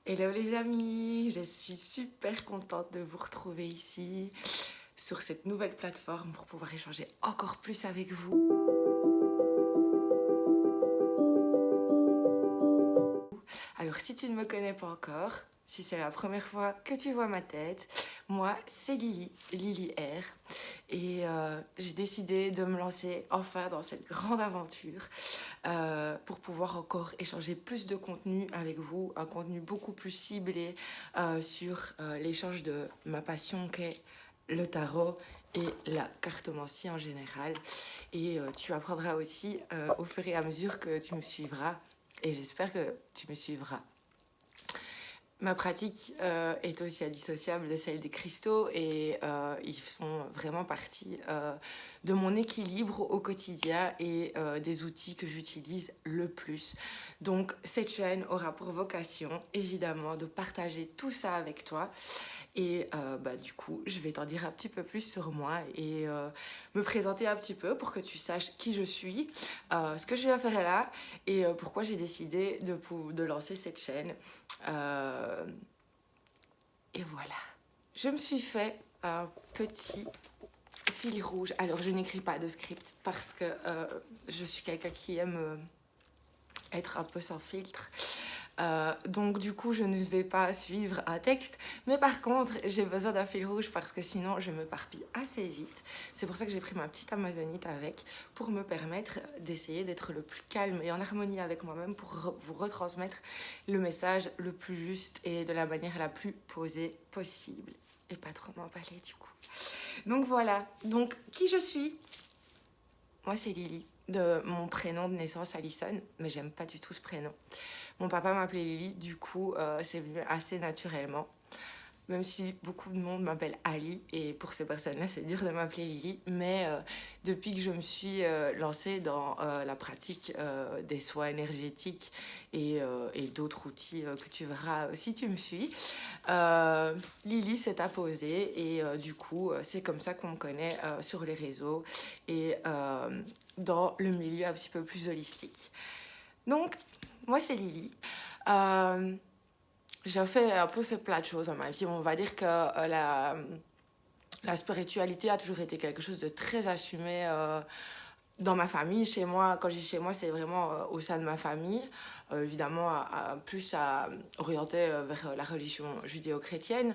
Hello les amis, je suis super contente de vous retrouver ici sur cette nouvelle plateforme pour pouvoir échanger encore plus avec vous. Alors si tu ne me connais pas encore, si c'est la première fois que tu vois ma tête, moi c'est Lily, Lily R. Et j'ai décidé de me lancer enfin dans cette grande aventure pour pouvoir encore échanger plus de contenu avec vous, un contenu beaucoup plus ciblé sur l'échange de ma passion qu'est le tarot et la cartomancie en général. Et tu apprendras aussi au fur et à mesure que tu me suivras, et j'espère que tu me suivras. Ma pratique est aussi indissociable de celle des cristaux et ils font vraiment partie de mon équilibre au quotidien et des outils que j'utilise le plus. Donc cette chaîne aura pour vocation évidemment de partager tout ça avec toi et du coup je vais t'en dire un petit peu plus sur moi et me présenter un petit peu pour que tu saches qui je suis, ce que je vais faire là et pourquoi j'ai décidé de lancer cette chaîne. Euh, et voilà. Je me suis fait un petit fil rouge. Alors, je n'écris pas de script parce que je suis quelqu'un qui aime être un peu sans filtre. Donc du coup je ne vais pas suivre un texte, mais par contre j'ai besoin d'un fil rouge parce que sinon je m'éparpille assez vite. C'est pour ça que j'ai pris ma petite amazonite avec, pour me permettre d'essayer d'être le plus calme et en harmonie avec moi-même pour vous retransmettre le message le plus juste et de la manière la plus posée possible et pas trop m'emballer du coup. Donc voilà, donc qui je suis? Moi c'est Lily, de mon prénom de naissance Alison, mais j'aime pas du tout ce prénom. Mon papa m'appelait Lily, du coup, c'est venu assez naturellement. Même si beaucoup de monde m'appelle Ali, et pour ces personnes-là, c'est dur de m'appeler Lily. Mais depuis que je me suis lancée dans la pratique des soins énergétiques et d'autres outils que tu verras si tu me suis, Lily s'est apposée. Et du coup, c'est comme ça qu'on me connaît sur les réseaux et dans le milieu un petit peu plus holistique. Donc, moi, c'est Lily. Euh, j'ai un peu fait plein de choses dans ma vie. On va dire que la spiritualité a toujours été quelque chose de très assumé dans ma famille. Chez moi, quand je dis chez moi, c'est vraiment au sein de ma famille. Évidemment, orienté vers la religion judéo-chrétienne.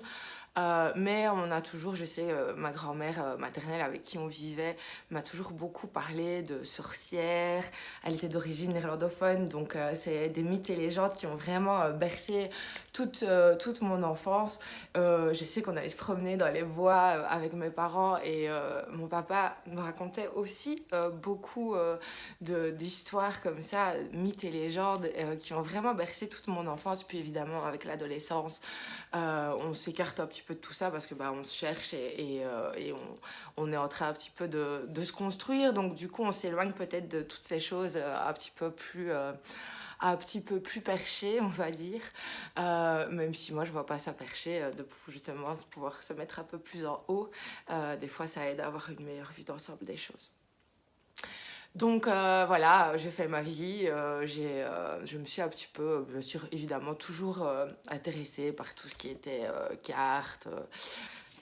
Mais on a toujours, je sais, ma grand-mère maternelle avec qui on vivait m'a toujours beaucoup parlé de sorcières. Elle était d'origine néerlandophone, donc c'est des mythes et légendes qui ont vraiment bercé toute mon enfance. Je sais qu'on allait se promener dans les bois avec mes parents et mon papa me racontait aussi beaucoup d'histoires comme ça, mythes et légendes qui ont vraiment bercé toute mon enfance. Puis évidemment, avec l'adolescence, on s'écarte un petit peu de tout ça parce que on se cherche et on est en train un petit peu de se construire. Donc du coup, on s'éloigne peut-être de toutes ces choses un petit peu plus perché, on va dire. Même si moi, je vois pas ça perché, de justement pouvoir se mettre un peu plus en haut. Des fois, ça aide à avoir une meilleure vue d'ensemble des choses. Donc voilà, j'ai fait ma vie, je me suis un petit peu, bien sûr, évidemment, toujours intéressée par tout ce qui était cartes,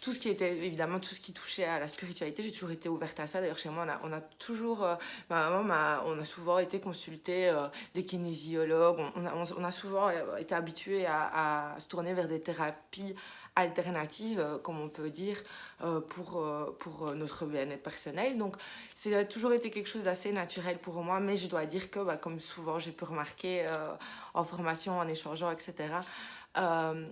tout ce qui était, évidemment, tout ce qui touchait à la spiritualité. J'ai toujours été ouverte à ça. D'ailleurs, chez moi, on a toujours, ma maman, on a souvent été consulter des kinésiologues, on a souvent été habitués à se tourner vers des thérapies alternatives, comme on peut dire, pour notre bien-être personnel. Donc, c'est toujours été quelque chose d'assez naturel pour moi, mais je dois dire que, comme souvent j'ai pu remarquer en formation, en échangeant, etc., euh,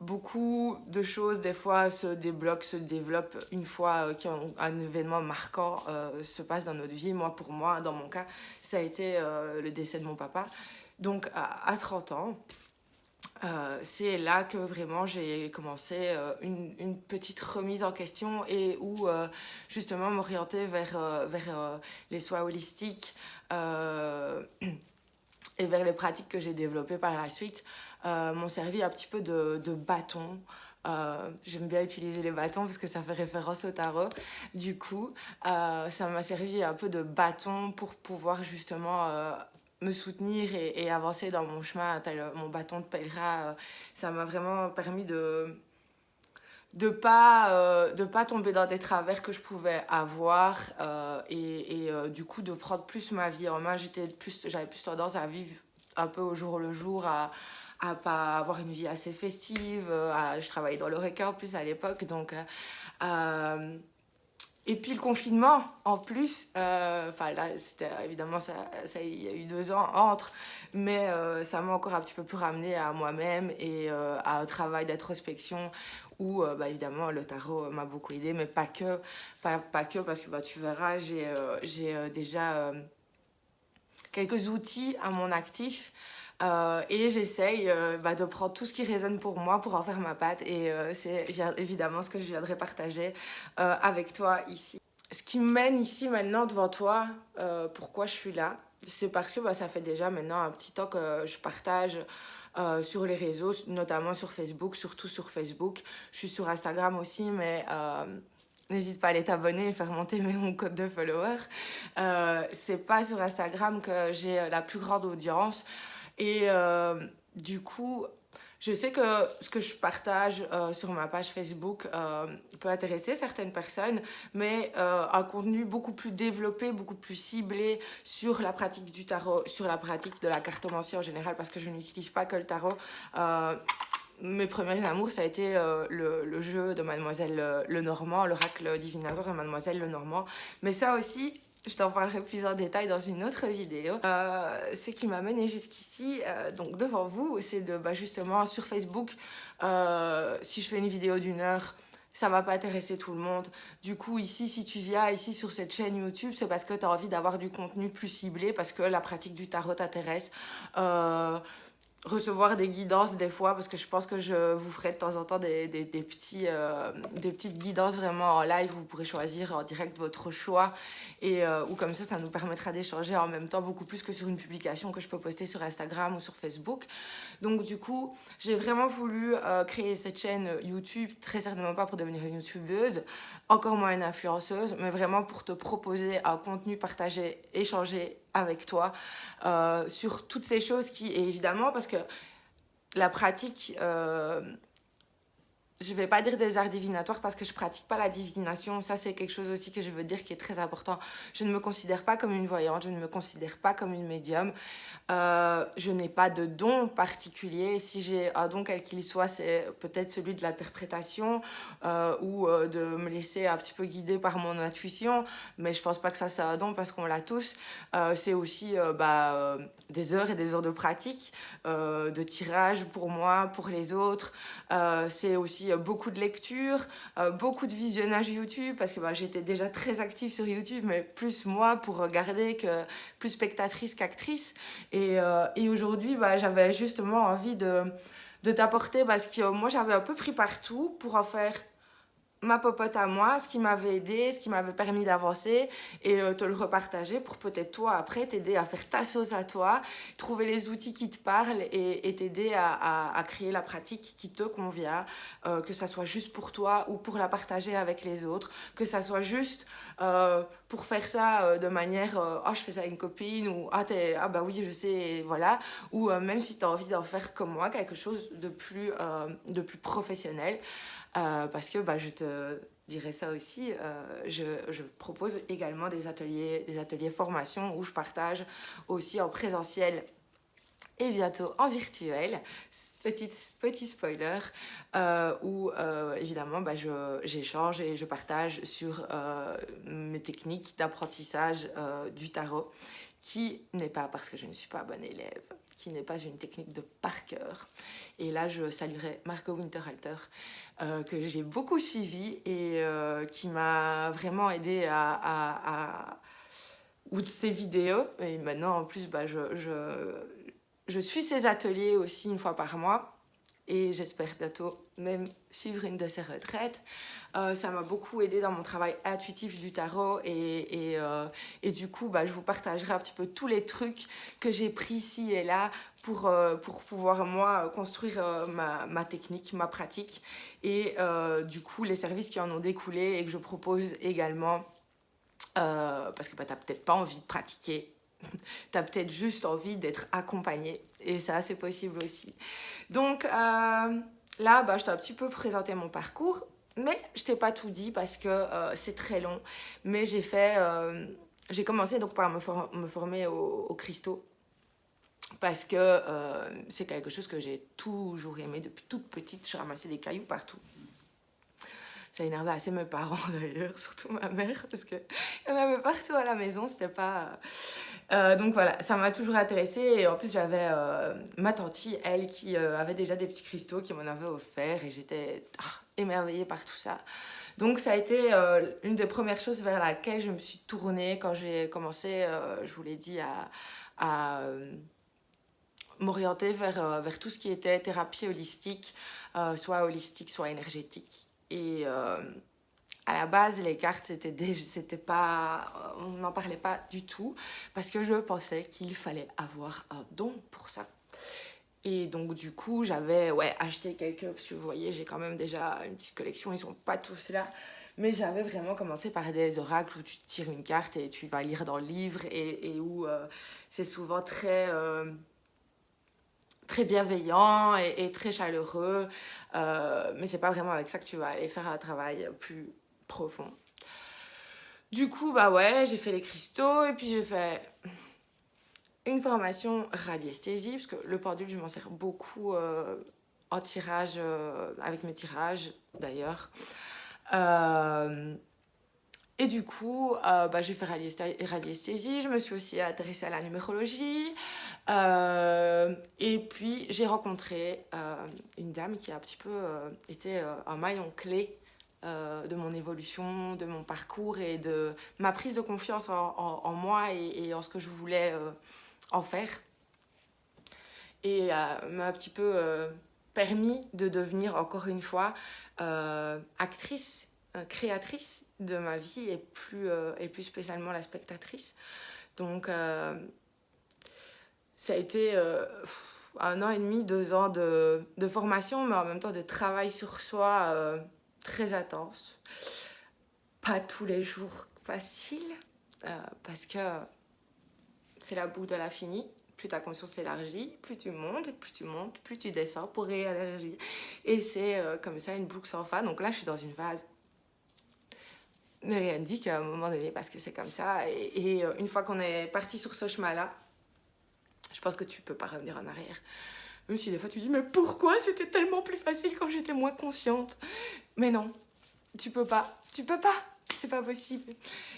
beaucoup de choses, des fois, se débloquent, se développent une fois qu'un événement marquant se passe dans notre vie. Pour moi, dans mon cas, ça a été le décès de mon papa. Donc, à 30 ans, c'est là que vraiment j'ai commencé une petite remise en question et où justement m'orienter vers les soins holistiques et vers les pratiques que j'ai développées par la suite m'ont servi un petit peu de bâton. J'aime bien utiliser les bâtons parce que ça fait référence au tarot. Du coup, ça m'a servi un peu de bâton pour pouvoir justement me soutenir et avancer dans mon chemin, tel mon bâton de pèlerin. Ça m'a vraiment permis de pas tomber dans des travers que je pouvais avoir du coup de prendre plus ma vie en main. J'avais plus tendance à vivre un peu au jour le jour, à pas avoir une vie assez festive. Je travaillais dans l'Horeca en plus à l'époque, donc et puis le confinement en plus, enfin là c'était évidemment il y a eu 2 ans entre, mais ça m'a encore un petit peu plus ramené à moi-même et à un travail d'introspection où évidemment le tarot m'a beaucoup aidé, mais pas que, pas que parce que tu verras, j'ai déjà quelques outils à mon actif. Et j'essaye de prendre tout ce qui résonne pour moi pour en faire ma patte et c'est évidemment ce que je viendrai partager avec toi ici. Ce qui me mène ici maintenant devant toi, pourquoi je suis là, c'est parce que ça fait déjà maintenant un petit temps que je partage sur les réseaux, notamment sur Facebook, surtout sur Facebook. Je suis sur Instagram aussi, mais n'hésite pas à aller t'abonner et faire monter mon code de follower. C'est pas sur Instagram que j'ai la plus grande audience. Et du coup, je sais que ce que je partage sur ma page Facebook peut intéresser certaines personnes, mais un contenu beaucoup plus développé, beaucoup plus ciblé sur la pratique du tarot, sur la pratique de la cartomancie en général, parce que je n'utilise pas que le tarot. Mes premiers amours, ça a été le jeu de Mademoiselle Lenormand, l'oracle divinatoire de Mademoiselle Lenormand. Mais ça aussi, je t'en parlerai plus en détail dans une autre vidéo. Ce qui m'a mené jusqu'ici, donc devant vous, c'est de justement sur Facebook, si je fais une vidéo d'1 heure, ça va pas intéresser tout le monde. Du coup, ici, si tu viens ici sur cette chaîne YouTube, c'est parce que tu as envie d'avoir du contenu plus ciblé, parce que la pratique du tarot t'intéresse. Recevoir des guidances des fois, parce que je pense que je vous ferai de temps en temps des petites guidances vraiment en live. Vous pourrez choisir en direct votre choix et ou comme ça nous permettra d'échanger en même temps beaucoup plus que sur une publication que je peux poster sur Instagram ou sur Facebook. Donc du coup, j'ai vraiment voulu créer cette chaîne YouTube, très certainement pas pour devenir une youtubeuse, encore moins une influenceuse, mais vraiment pour te proposer un contenu partagé, échangé avec toi sur toutes ces choses et évidemment parce que la pratique, je vais pas dire des arts divinatoires parce que je pratique pas la divination. Ça, c'est quelque chose aussi que je veux dire qui est très important. Je ne me considère pas comme une voyante, je ne me considère pas comme une médium. Je n'ai pas de don particulier. Si j'ai un don quel qu'il soit, c'est peut-être celui de l'interprétation ou de me laisser un petit peu guider par mon intuition. Mais je pense pas que ça c'est un don parce qu'on l'a tous. C'est aussi des heures et des heures de pratique, de tirage pour moi, pour les autres. C'est aussi beaucoup de lecture, beaucoup de visionnage YouTube parce que j'étais déjà très active sur YouTube, mais plus moi pour regarder que plus spectatrice qu'actrice. Et aujourd'hui, j'avais justement envie de t'apporter parce que moi j'avais un peu pris partout pour en faire ma popote à moi, ce qui m'avait aidé, ce qui m'avait permis d'avancer et te le repartager pour peut-être toi après t'aider à faire ta sauce à toi, trouver les outils qui te parlent et t'aider à créer la pratique qui te convient, que ça soit juste pour toi ou pour la partager avec les autres, que ça soit juste pour faire ça de manière je fais ça à une copine ou oui je sais et voilà, ou même si tu as envie d'en faire comme moi quelque chose de plus professionnel. Parce que je te dirais ça aussi, je propose également des ateliers formation où je partage aussi en présentiel et bientôt en virtuel. Petit spoiler, où évidemment j'échange et je partage sur mes techniques d'apprentissage du tarot, qui n'est pas, parce que je ne suis pas bonne élève, qui n'est pas une technique de par cœur. Et là, je saluerai Margot Winterhalter, que j'ai beaucoup suivi et qui m'a vraiment aidée ou de ses vidéos. Et maintenant, en plus, je suis ses ateliers aussi 1 fois par mois. Et j'espère bientôt même suivre une de ses retraites. Ça m'a beaucoup aidé dans mon travail intuitif du tarot et du coup je vous partagerai un petit peu tous les trucs que j'ai pris ici et là pour pouvoir moi construire ma technique, ma pratique et du coup les services qui en ont découlé et que je propose également parce que t'as peut-être pas envie de pratiquer t'as peut-être juste envie d'être accompagné. Et ça, c'est possible aussi. Donc là, je t'ai un petit peu présenté mon parcours. Mais je t'ai pas tout dit parce que c'est très long. Mais j'ai commencé donc par me former au cristaux. Parce que c'est quelque chose que j'ai toujours aimé depuis toute petite. Je ramassais des cailloux partout. Ça énervait assez mes parents d'ailleurs, surtout ma mère, parce qu'il y en avait partout à la maison, c'était pas... donc voilà, ça m'a toujours intéressée, et en plus j'avais ma tante, elle, qui avait déjà des petits cristaux, qui m'en avait offert, et j'étais émerveillée par tout ça. Donc ça a été une des premières choses vers laquelle je me suis tournée quand j'ai commencé, je vous l'ai dit, à m'orienter vers tout ce qui était thérapie holistique, soit holistique, soit énergétique. Et à la base, les cartes, c'était pas, on n'en parlait pas du tout parce que je pensais qu'il fallait avoir un don pour ça. Et donc du coup, j'avais acheté quelques, parce que vous voyez, j'ai quand même déjà une petite collection, ils sont pas tous là. Mais j'avais vraiment commencé par des oracles où tu tires une carte et tu vas lire dans le livre et où c'est souvent très bienveillant et très chaleureux. Mais c'est pas vraiment avec ça que tu vas aller faire un travail plus profond. Du coup, j'ai fait les cristaux et puis j'ai fait une formation radiesthésie, parce que le pendule, je m'en sers beaucoup en tirage, avec mes tirages d'ailleurs. Et du coup, j'ai fait radiesthésie, je me suis aussi intéressée à la numérologie. Et puis, j'ai rencontré une dame qui a un petit peu été un maillon clé de mon évolution, de mon parcours et de ma prise de confiance en moi et en ce que je voulais en faire. Et m'a un petit peu permis de devenir, encore une fois, actrice, créatrice de ma vie et plus spécialement la spectatrice. Donc, ça a été 1 an et demi, 2 ans de formation, mais en même temps de travail sur soi très intense. Pas tous les jours facile, parce que c'est la boucle de l'infini. Plus ta conscience s'élargit, plus tu montes, plus tu descends pour réélargir. Et c'est comme ça une boucle sans fin. Donc là, je suis dans une phase de rien dit qu'à un moment donné, parce que c'est comme ça. Et une fois qu'on est parti sur ce chemin-là, je pense que tu peux pas revenir en arrière. Même si des fois tu dis, mais pourquoi c'était tellement plus facile quand j'étais moins consciente? Mais non, tu peux pas, c'est pas possible.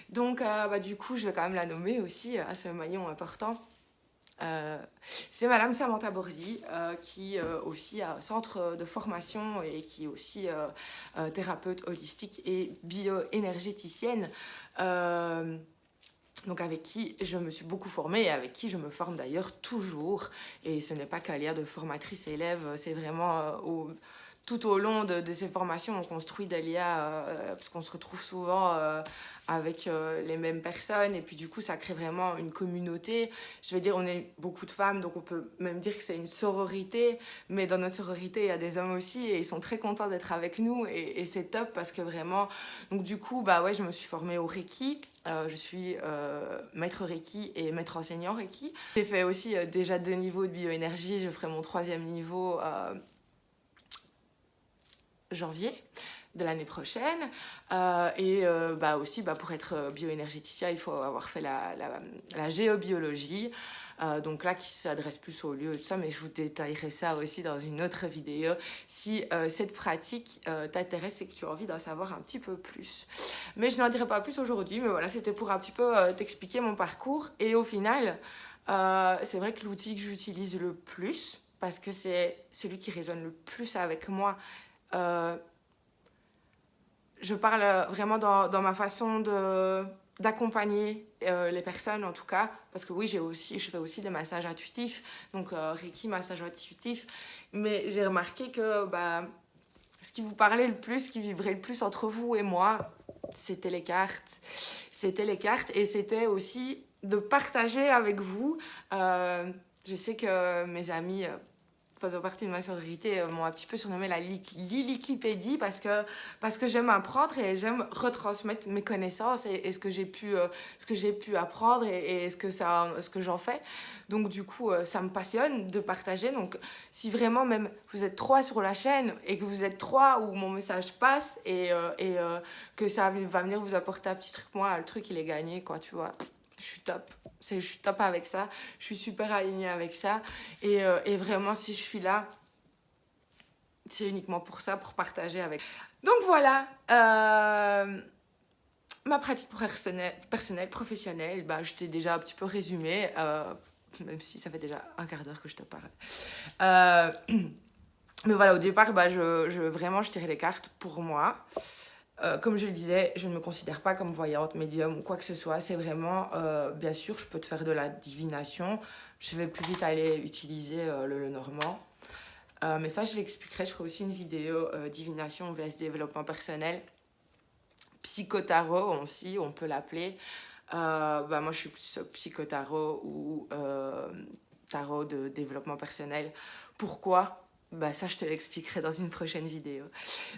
Donc du coup, je vais quand même la nommer aussi à ce maillon important. C'est Madame Samantha Borzi, qui aussi a un centre de formation et qui est aussi thérapeute holistique et bioénergéticienne. Donc avec qui je me suis beaucoup formée et avec qui je me forme d'ailleurs toujours. Et ce n'est pas qu'un lien de formatrice-élève, c'est vraiment tout au long de ces formations, on construit des liens, parce qu'on se retrouve souvent avec les mêmes personnes. Et puis du coup, ça crée vraiment une communauté. Je vais dire, on est beaucoup de femmes, donc on peut même dire que c'est une sororité. Mais dans notre sororité, il y a des hommes aussi et ils sont très contents d'être avec nous. Et c'est top parce que vraiment... Donc du coup, je me suis formée au Reiki. Je suis maître Reiki et maître enseignant Reiki. J'ai fait aussi déjà 2 niveaux de bioénergie. Je ferai mon 3e niveau janvier de l'année prochaine. Aussi, pour être bioénergéticien, il faut avoir fait la géobiologie. Donc là, qui s'adresse plus au lieu et tout ça, mais je vous détaillerai ça aussi dans une autre vidéo. Si cette pratique t'intéresse et que tu as envie d'en savoir un petit peu plus. Mais je n'en dirai pas plus aujourd'hui, mais voilà, c'était pour un petit peu t'expliquer mon parcours. Et au final, c'est vrai que l'outil que j'utilise le plus, parce que c'est celui qui résonne le plus avec moi, je parle vraiment dans ma façon d'accompagner les personnes en tout cas, parce que oui, je fais aussi des massages intuitifs, donc Reiki, massage intuitif, mais j'ai remarqué que ce qui vous parlait le plus, ce qui vibrait le plus entre vous et moi, c'était les cartes. C'était les cartes et c'était aussi de partager avec vous. Je sais que mes amis faisant partie de ma sororité m'ont un petit peu surnommée la Lilikipédie parce que j'aime apprendre et j'aime retransmettre mes connaissances et ce que j'ai pu apprendre et ce que j'en fais. Donc du coup, ça me passionne de partager. Donc si vraiment même vous êtes 3 sur la chaîne et que vous êtes 3 où mon message passe que ça va venir vous apporter un petit truc, moi, le truc, il est gagné, quoi, tu vois. Je suis top. Je suis top avec ça. Je suis super alignée avec ça. Et vraiment, si je suis là, c'est uniquement pour ça, pour partager avec. Donc voilà, ma pratique personnelle, professionnelle, bah, je t'ai déjà un petit peu résumé, même si ça fait déjà un quart d'heure que je te parle. Mais voilà, au départ, bah, vraiment, je tirais les cartes pour moi. Comme je le disais, je ne me considère pas comme voyante, médium ou quoi que ce soit. C'est vraiment, bien sûr, je peux te faire de la divination. Je vais plus vite aller utiliser le normand. Mais ça, je l'expliquerai. Je ferai aussi une vidéo divination vs développement personnel. Psychotarot aussi, on peut l'appeler. Bah, moi, je suis plus psychotarot ou tarot de développement personnel. Pourquoi ? Bah, ça, je te l'expliquerai dans une prochaine vidéo.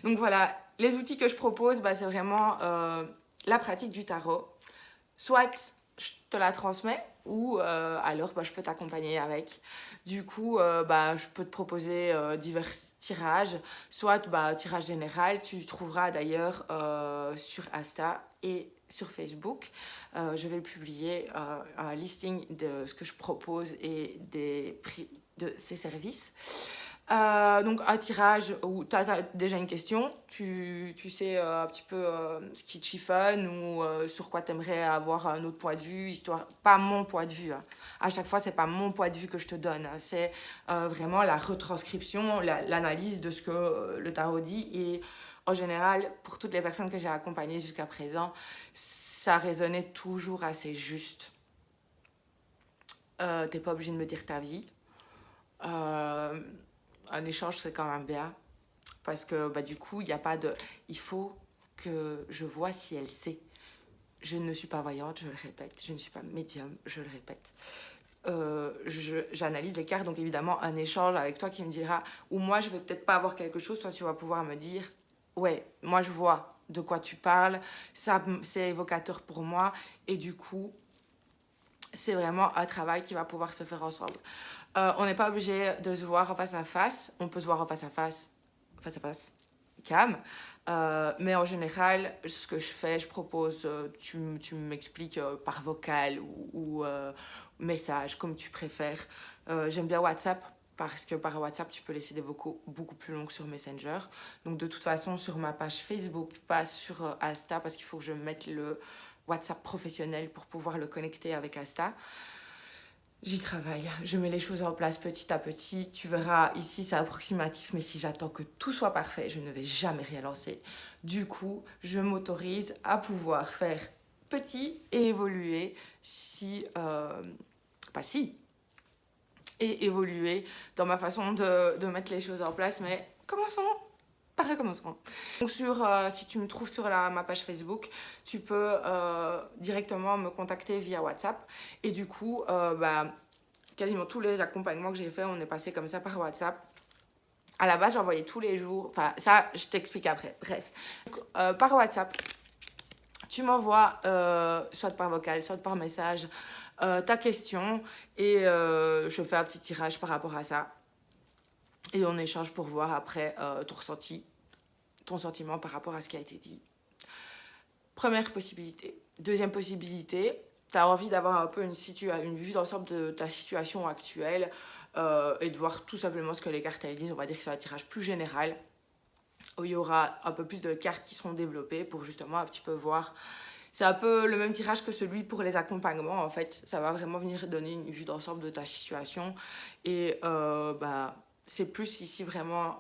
Donc voilà, les outils que je propose, bah, c'est vraiment la pratique du tarot. Soit je te la transmets ou alors bah, je peux t'accompagner avec. Du coup, bah, je peux te proposer divers tirages. Soit bah, tirage général, tu trouveras d'ailleurs sur Insta et sur Facebook. Je vais publier un listing de ce que je propose et des prix de ces services. Donc un tirage où tu as déjà une question, tu sais un petit peu ce qui te chiffonne ou sur quoi tu aimerais avoir un autre point de vue, histoire, pas mon point de vue. Hein. À chaque fois, c'est pas mon point de vue que je te donne, hein. C'est vraiment la retranscription, l'analyse de ce que le tarot dit. Et en général, pour toutes les personnes que j'ai accompagnées jusqu'à présent, ça résonnait toujours assez juste. T'es pas obligé de me dire ta vie. Un échange, c'est quand même bien. Parce que bah, du coup, il n'y a pas de... Il faut que je vois si elle sait. Je ne suis pas voyante, je le répète. Je ne suis pas médium, je le répète. J'analyse les cartes, donc évidemment, un échange avec toi qui me dira... Ou moi, je vais peut-être pas avoir quelque chose, toi, tu vas pouvoir me dire... Ouais, moi, je vois de quoi tu parles. Ça, c'est évocateur pour moi. Et du coup, c'est vraiment un travail qui va pouvoir se faire ensemble. On n'est pas obligé de se voir en face à face. On peut se voir en face à face, cam. Mais en général, ce que je fais, je propose, tu m'expliques par vocal ou message, comme tu préfères. J'aime bien WhatsApp parce que par WhatsApp, tu peux laisser des vocaux beaucoup plus longs sur Messenger. Donc de toute façon, sur ma page Facebook, pas sur Insta, parce qu'il faut que je mette le WhatsApp professionnel pour pouvoir le connecter avec Insta. J'y travaille, je mets les choses en place petit à petit. Tu verras, ici c'est approximatif, mais si j'attends que tout soit parfait, je ne vais jamais rien lancer. Du coup, je m'autorise à pouvoir faire petit et évoluer et évoluer dans ma façon de mettre les choses en place. Mais commençons par le commencement. Donc si tu me trouves sur ma page Facebook, tu peux directement me contacter via WhatsApp. Et du coup, bah, quasiment tous les accompagnements que j'ai fait, on est passé comme ça par WhatsApp. À la base, j'envoyais tous les jours. Enfin, ça, je t'explique après. Bref. Donc, par WhatsApp, tu m'envoies, soit par vocal, soit par message, ta question. Et je fais un petit tirage par rapport à ça. Et on échange pour voir après ton ressenti, ton sentiment par rapport à ce qui a été dit. Première possibilité. Deuxième possibilité, tu as envie d'avoir un peu une vue d'ensemble de ta situation actuelle et de voir tout simplement ce que les cartes elles disent. On va dire que c'est un tirage plus général où il y aura un peu plus de cartes qui seront développées pour justement un petit peu voir. C'est un peu le même tirage que celui pour les accompagnements en fait. Ça va vraiment venir donner une vue d'ensemble de ta situation et bah, c'est plus ici vraiment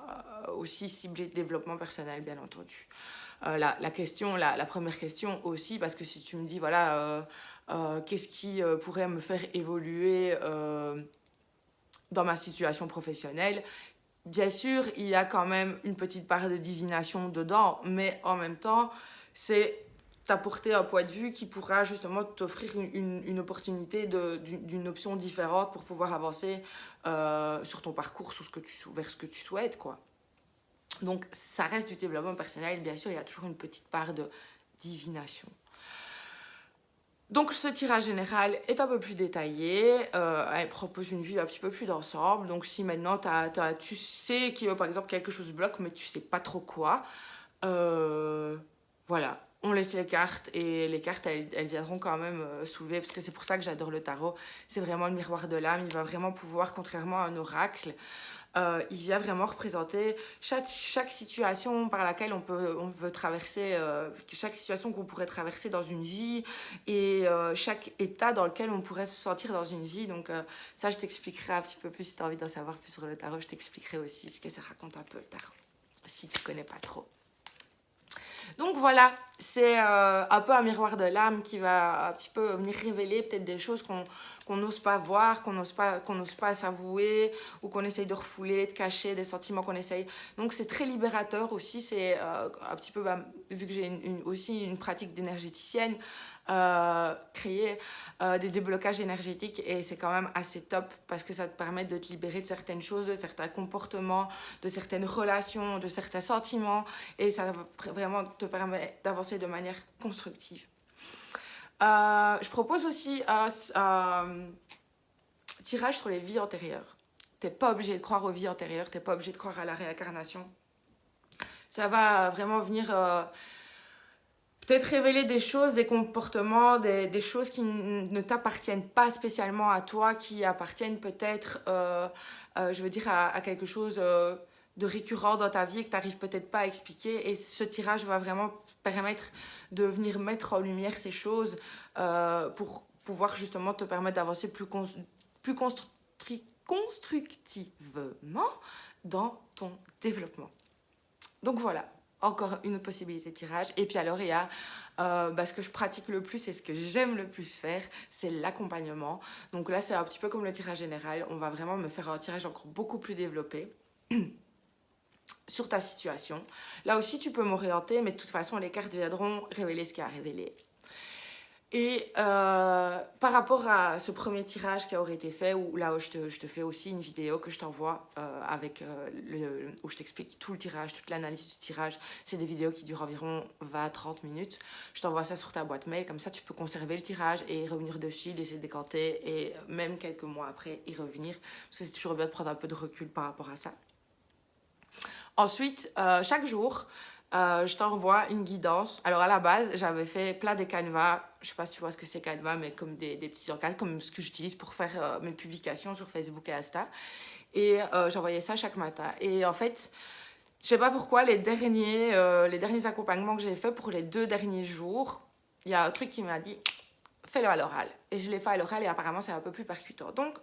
aussi ciblé développement personnel bien entendu. La première question aussi, parce que si tu me dis, voilà, qu'est-ce qui pourrait me faire évoluer dans ma situation professionnelle, bien sûr, il y a quand même une petite part de divination dedans, mais en même temps, c'est t'apporter un point de vue qui pourra justement t'offrir une opportunité d'une option différente pour pouvoir avancer sur ton parcours, vers ce que tu souhaites, quoi. Donc, ça reste du développement personnel. Bien sûr, il y a toujours une petite part de divination. Donc, ce tirage général est un peu plus détaillé. Elle propose une vue un petit peu plus d'ensemble. Donc, si maintenant, tu sais qu'il y a, par exemple, quelque chose bloque, mais tu sais pas trop quoi, voilà. On laisse les cartes et les cartes, elles viendront quand même soulever, parce que c'est pour ça que j'adore le tarot. C'est vraiment le miroir de l'âme. Il va vraiment pouvoir, contrairement à un oracle, il vient vraiment représenter chaque situation par laquelle on peut traverser, chaque situation qu'on pourrait traverser dans une vie et chaque état dans lequel on pourrait se sentir dans une vie. Donc ça, je t'expliquerai un petit peu plus si tu as envie d'en savoir plus sur le tarot. Je t'expliquerai aussi ce que ça raconte un peu le tarot, si tu connais pas trop. Donc voilà, c'est un peu un miroir de l'âme qui va un petit peu venir révéler peut-être des choses qu'on n'ose pas voir, qu'on n'ose pas s'avouer, ou qu'on essaye de refouler, de cacher, des sentiments qu'on essaye. Donc c'est très libérateur aussi, c'est un petit peu, vu que j'ai aussi une pratique d'énergéticienne, créer des déblocages énergétiques, et c'est quand même assez top parce que ça te permet de te libérer de certaines choses, de certains comportements, de certaines relations, de certains sentiments, et ça vraiment te permet d'avancer de manière constructive. Je propose aussi un tirage sur les vies antérieures. T'es pas obligé de croire aux vies antérieures, t'es pas obligé de croire à la réincarnation. Ça va vraiment venir peut-être révéler des choses, des comportements, des choses qui ne t'appartiennent pas spécialement à toi, qui appartiennent peut-être, je veux dire, à quelque chose de récurrent dans ta vie et que tu n'arrives peut-être pas à expliquer. Et ce tirage va vraiment permettre de venir mettre en lumière ces choses pour pouvoir justement te permettre d'avancer plus constructivement dans ton développement. Donc voilà, encore une possibilité de tirage. Et puis alors, il y a ce que je pratique le plus et ce que j'aime le plus faire, c'est l'accompagnement. Donc là, c'est un petit peu comme le tirage général. On va vraiment me faire un tirage encore beaucoup plus développé sur ta situation. Là aussi, tu peux m'orienter, mais de toute façon, les cartes viendront révéler ce qui a révélé. Et par rapport à ce premier tirage qui aurait été fait, où là où je te fais aussi une vidéo que je t'envoie où je t'explique tout le tirage, toute l'analyse du tirage. C'est des vidéos qui durent environ 20-30 minutes. Je t'envoie ça sur ta boîte mail, comme ça tu peux conserver le tirage et revenir dessus, laisser décanter, et même quelques mois après y revenir, parce que c'est toujours bien de prendre un peu de recul par rapport à ça. Ensuite, chaque jour, je t'envoie une guidance. Alors à la base, j'avais fait plein de canevas. Je sais pas si tu vois ce que c'est canevas, mais comme des petits encadres, comme ce que j'utilise pour faire mes publications sur Facebook et Insta. Et j'envoyais ça chaque matin. Et en fait, je sais pas pourquoi, les derniers accompagnements que j'ai faits pour les 2 derniers jours, il y a un truc qui m'a dit, fais-le à l'oral. Et je l'ai fait à l'oral et apparemment c'est un peu plus percutant. Donc,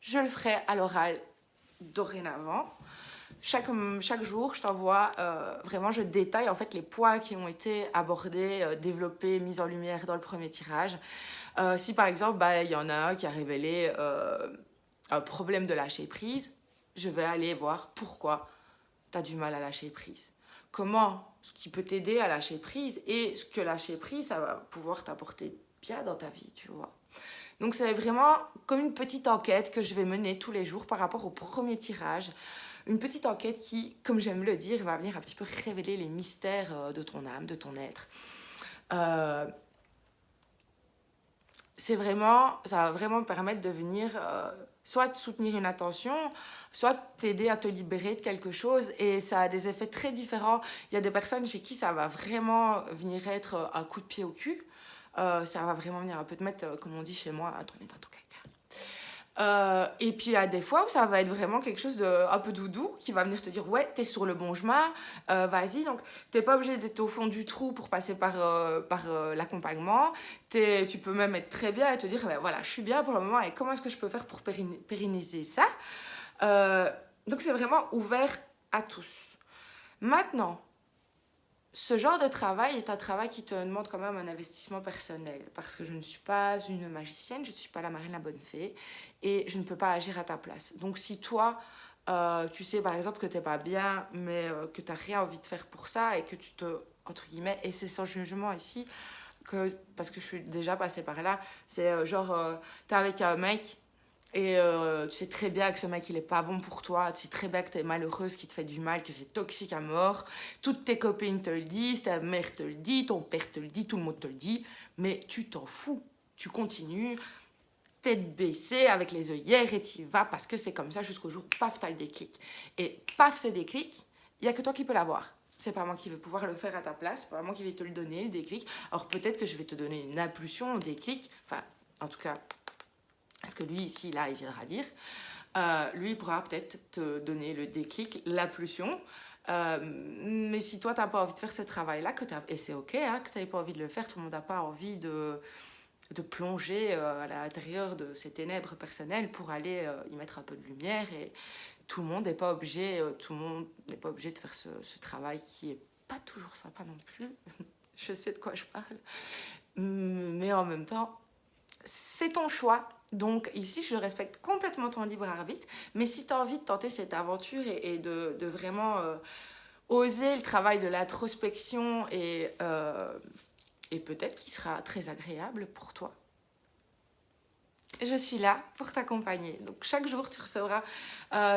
je le ferai à l'oral dorénavant. Chaque jour, je t'envoie, vraiment, je détaille en fait les points qui ont été abordés, développés, mis en lumière dans le premier tirage. Si par exemple, il y en a un qui a révélé un problème de lâcher prise, je vais aller voir pourquoi tu as du mal à lâcher prise. Comment, ce qui peut t'aider à lâcher prise, et ce que lâcher prise, ça va pouvoir t'apporter bien dans ta vie, tu vois. Donc c'est vraiment comme une petite enquête que je vais mener tous les jours par rapport au premier tirage. Une petite enquête qui, comme j'aime le dire, va venir un petit peu révéler les mystères de ton âme, de ton être. Ça va vraiment permettre de venir soit te soutenir une attention, soit t'aider à te libérer de quelque chose, et ça a des effets très différents. Il y a des personnes chez qui ça va vraiment venir être un coup de pied au cul. Ça va vraiment venir un peu te mettre, comme on dit chez moi, à tourner dans ton caca. Et puis il y a des fois où ça va être vraiment quelque chose de un peu doudou qui va venir te dire ouais, t'es sur le bon chemin, vas-y. Donc t'es pas obligé d'être au fond du trou pour passer par l'accompagnement. Tu peux même être très bien et te dire voilà, je suis bien pour le moment, et comment est-ce que je peux faire pour pérenniser ça. Donc c'est vraiment ouvert à tous. Maintenant, ce genre de travail est un travail qui te demande quand même un investissement personnel, parce que je ne suis pas une magicienne, je ne suis pas la marraine, la bonne fée, et je ne peux pas agir à ta place. Donc si toi, tu sais par exemple que tu n'es pas bien, mais que tu n'as rien envie de faire pour ça, et que tu te, entre guillemets, et c'est sans jugement ici, parce que je suis déjà passée par là, c'est tu es avec un mec, Et tu sais très bien que ce mec, il est pas bon pour toi. Tu sais très bien que t'es malheureuse, qu'il te fait du mal, que c'est toxique à mort. Toutes tes copines te le disent, ta mère te le dit, ton père te le dit, tout le monde te le dit. Mais tu t'en fous. Tu continues, tête baissée, avec les œillères, et tu y vas parce que c'est comme ça jusqu'au jour où, paf, t'as le déclic. Et paf, ce déclic, il n'y a que toi qui peux l'avoir. C'est pas moi qui vais pouvoir le faire à ta place, c'est pas moi qui vais te le donner, le déclic. Alors peut-être que je vais te donner une impulsion au déclic. Enfin, en tout cas, ce que lui, ici, là, il viendra dire. Lui, il pourra peut-être te donner le déclic, l'impulsion. Mais si toi, tu n'as pas envie de faire ce travail-là, et c'est OK, hein, que tu n'aies pas envie de le faire, tout le monde n'a pas envie de plonger à l'intérieur de ces ténèbres personnelles pour aller y mettre un peu de lumière. Et tout le monde n'est pas obligé, tout le monde n'est pas obligé de faire ce travail qui est pas toujours sympa non plus. Je sais de quoi je parle. Mais en même temps, c'est ton choix. Donc ici, je respecte complètement ton libre arbitre. Mais si tu as envie de tenter cette aventure et de vraiment oser le travail de l'introspection et peut-être qu'il sera très agréable pour toi, je suis là pour t'accompagner. Donc chaque jour, tu recevras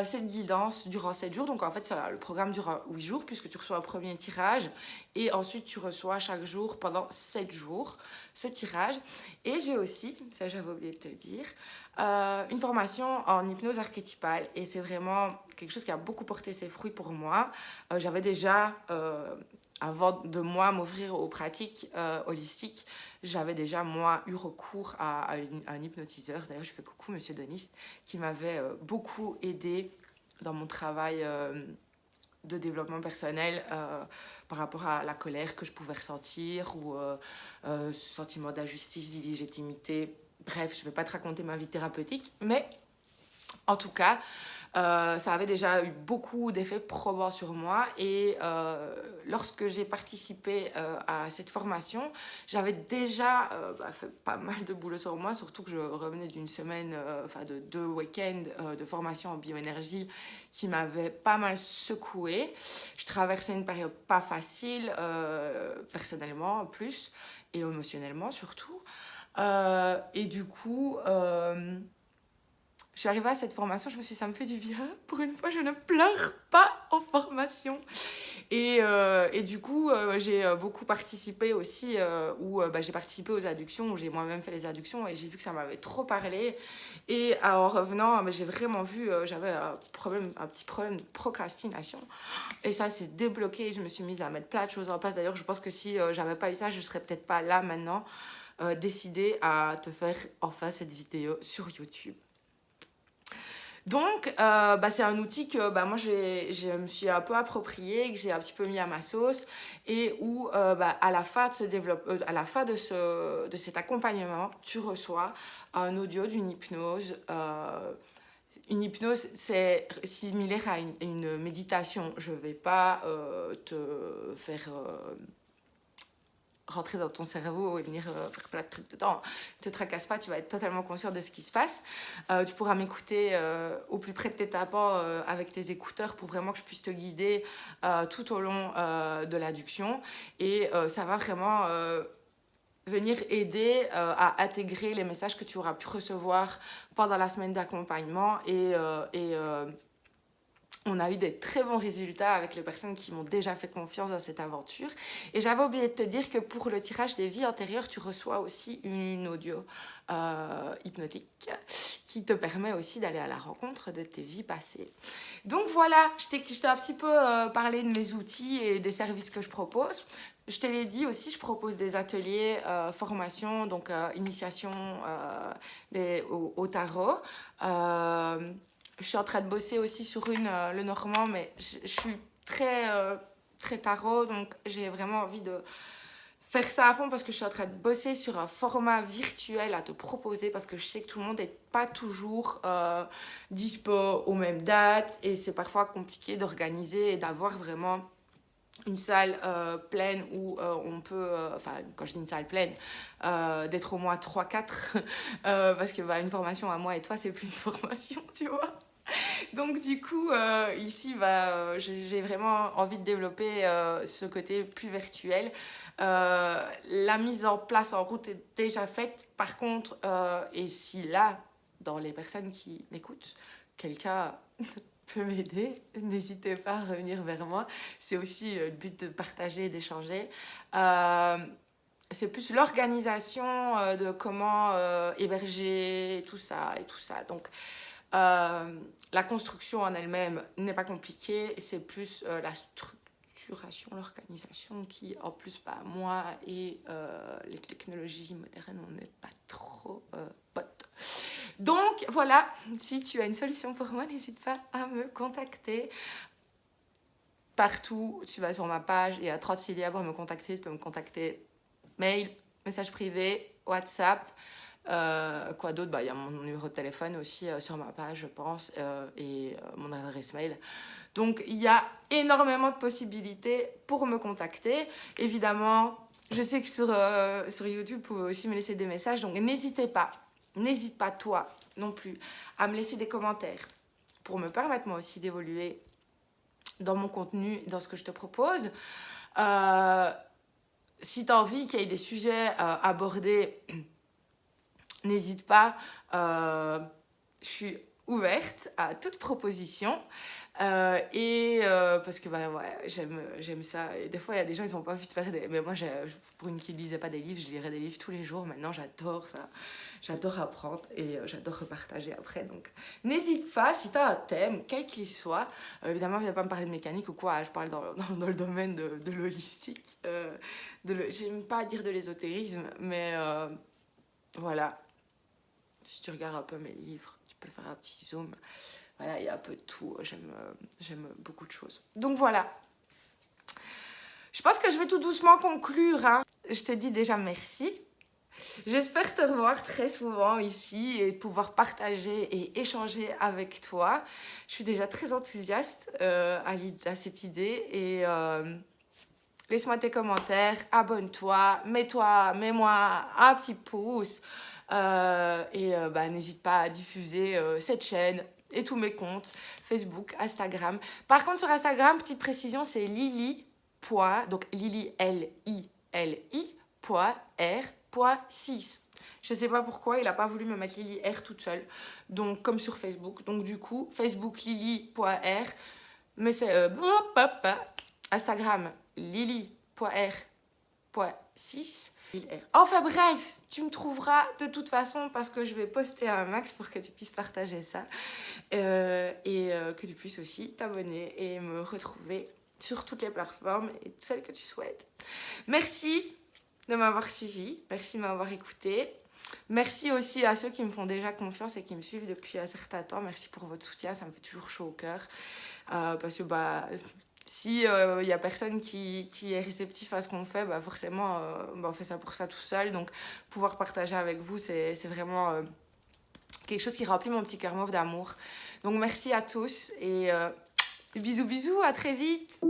cette guidance durant 7 jours. Donc en fait, le programme dure 8 jours puisque tu reçois un premier tirage et ensuite tu reçois chaque jour pendant 7 jours ce tirage. Et j'ai aussi, ça j'avais oublié de te le dire, une formation en hypnose archétypale. Et c'est vraiment quelque chose qui a beaucoup porté ses fruits pour moi. J'avais déjà... avant de moi m'ouvrir aux pratiques holistiques, j'avais déjà moi eu recours à un hypnotiseur. D'ailleurs, je fais coucou Monsieur Denis, qui m'avait beaucoup aidé dans mon travail de développement personnel par rapport à la colère que je pouvais ressentir ou ce sentiment d'injustice, d'illégitimité. Bref, je ne vais pas te raconter ma vie thérapeutique, mais en tout cas, ça avait déjà eu beaucoup d'effets probants sur moi et lorsque j'ai participé à cette formation, j'avais déjà fait pas mal de boulot sur moi, surtout que je revenais d'une semaine, de 2 week-ends de formation en bioénergie qui m'avaient pas mal secouée. Je traversais une période pas facile, personnellement en plus, et émotionnellement surtout. Et du coup... je suis arrivée à cette formation, je me suis dit, ça me fait du bien. Pour une fois, je ne pleure pas en formation. Et du coup, j'ai beaucoup participé aussi, j'ai participé aux adductions, où j'ai moi-même fait les adductions, et j'ai vu que ça m'avait trop parlé. Et en revenant, j'ai vraiment vu, j'avais un petit problème de procrastination. Et ça s'est débloqué, je me suis mise à mettre plein de choses en place. D'ailleurs, je pense que si j'avais pas eu ça, je serais peut-être pas là maintenant, décidée à te faire enfin cette vidéo sur YouTube. Donc, c'est un outil que moi, je me suis un peu approprié, que j'ai un petit peu mis à ma sauce et où, à la fin de cet accompagnement, tu reçois un audio d'une hypnose. Une hypnose, c'est similaire à une méditation. Je ne vais pas te faire... rentrer dans ton cerveau et venir faire plein de trucs dedans. Ne te tracasse pas, tu vas être totalement conscient de ce qui se passe. Tu pourras m'écouter au plus près de tes tympans avec tes écouteurs pour vraiment que je puisse te guider tout au long de l'adduction. Et ça va vraiment venir aider à intégrer les messages que tu auras pu recevoir pendant la semaine d'accompagnement et on a eu des très bons résultats avec les personnes qui m'ont déjà fait confiance dans cette aventure. Et j'avais oublié de te dire que pour le tirage des vies antérieures, tu reçois aussi une audio hypnotique qui te permet aussi d'aller à la rencontre de tes vies passées. Donc voilà, je t'ai un petit peu parlé de mes outils et des services que je propose. Je te l'ai dit aussi, je propose des ateliers, formations, donc initiation au tarot. Je suis en train de bosser aussi sur le normand, mais je suis très tarot, donc j'ai vraiment envie de faire ça à fond parce que je suis en train de bosser sur un format virtuel à te proposer parce que je sais que tout le monde n'est pas toujours dispo aux mêmes dates et c'est parfois compliqué d'organiser et d'avoir vraiment une salle pleine où on peut, quand je dis une salle pleine, d'être au moins 3-4 parce que une formation à moi et toi c'est plus une formation, tu vois. Donc du coup, ici, j'ai vraiment envie de développer ce côté plus virtuel. La mise en place en route est déjà faite. Par contre, et si là, dans les personnes qui m'écoutent, quelqu'un peut m'aider, n'hésitez pas à revenir vers moi. C'est aussi le but de partager et d'échanger. C'est plus l'organisation de comment héberger tout ça et tout ça. Donc, la construction en elle-même n'est pas compliquée, c'est plus la structuration, l'organisation qui, en plus, moi et les technologies modernes, on n'est pas trop potes. Donc, voilà, si tu as une solution pour moi, n'hésite pas à me contacter. Partout, tu vas sur ma page, il y a 36 liens pour me contacter, tu peux me contacter mail, message privé, WhatsApp, quoi d'autre, il y a mon numéro de téléphone aussi sur ma page, je pense, et mon adresse mail. Donc, il y a énormément de possibilités pour me contacter. Évidemment, je sais que sur YouTube, vous pouvez aussi me laisser des messages, donc n'hésite pas toi non plus à me laisser des commentaires pour me permettre moi aussi d'évoluer dans mon contenu, dans ce que je te propose. Si tu as envie qu'il y ait des sujets abordés, n'hésite pas. Je suis ouverte à toute proposition. Parce que ouais, j'aime ça. Et des fois, il y a des gens, ils n'ont pas envie de faire des... Mais moi, pour une qui ne lisait pas des livres, je lirais des livres tous les jours. Maintenant, j'adore ça. J'adore apprendre et j'adore repartager après. Donc, n'hésite pas, si tu as un thème, quel qu'il soit. Évidemment, je ne vais pas me parler de mécanique ou quoi. Je parle dans le domaine de l'holistique. J'aime pas dire de l'ésotérisme, mais voilà. Si tu regardes un peu mes livres, tu peux faire un petit zoom. Voilà, il y a un peu de tout. J'aime beaucoup de choses. Donc voilà. Je pense que je vais tout doucement conclure. Hein. Je te dis déjà merci. J'espère te revoir très souvent ici et pouvoir partager et échanger avec toi. Je suis déjà très enthousiaste à cette idée. Et laisse-moi tes commentaires, abonne-toi, mets-moi un petit pouce. N'hésite pas à diffuser cette chaîne et tous mes comptes, Facebook, Instagram. Par contre, sur Instagram, petite précision, c'est Lili. Donc Lili, L-I-L-I, R.6. Je ne sais pas pourquoi, il n'a pas voulu me mettre Lili R toute seule. Donc, comme sur Facebook. Donc, du coup, Facebook, Lili.R. Mais c'est... Instagram, Lili.R.6. Enfin bref, tu me trouveras de toute façon parce que je vais poster un max pour que tu puisses partager ça que tu puisses aussi t'abonner et me retrouver sur toutes les plateformes et toutes celles que tu souhaites. Merci de m'avoir suivi, merci de m'avoir écouté. Merci aussi à ceux qui me font déjà confiance et qui me suivent depuis un certain temps. Merci pour votre soutien, ça me fait toujours chaud au cœur. Parce que si y a personne qui est réceptif à ce qu'on fait, forcément on fait ça pour ça tout seul. Donc pouvoir partager avec vous, c'est vraiment quelque chose qui remplit mon petit cœur mauve d'amour. Donc merci à tous et bisous, à très vite.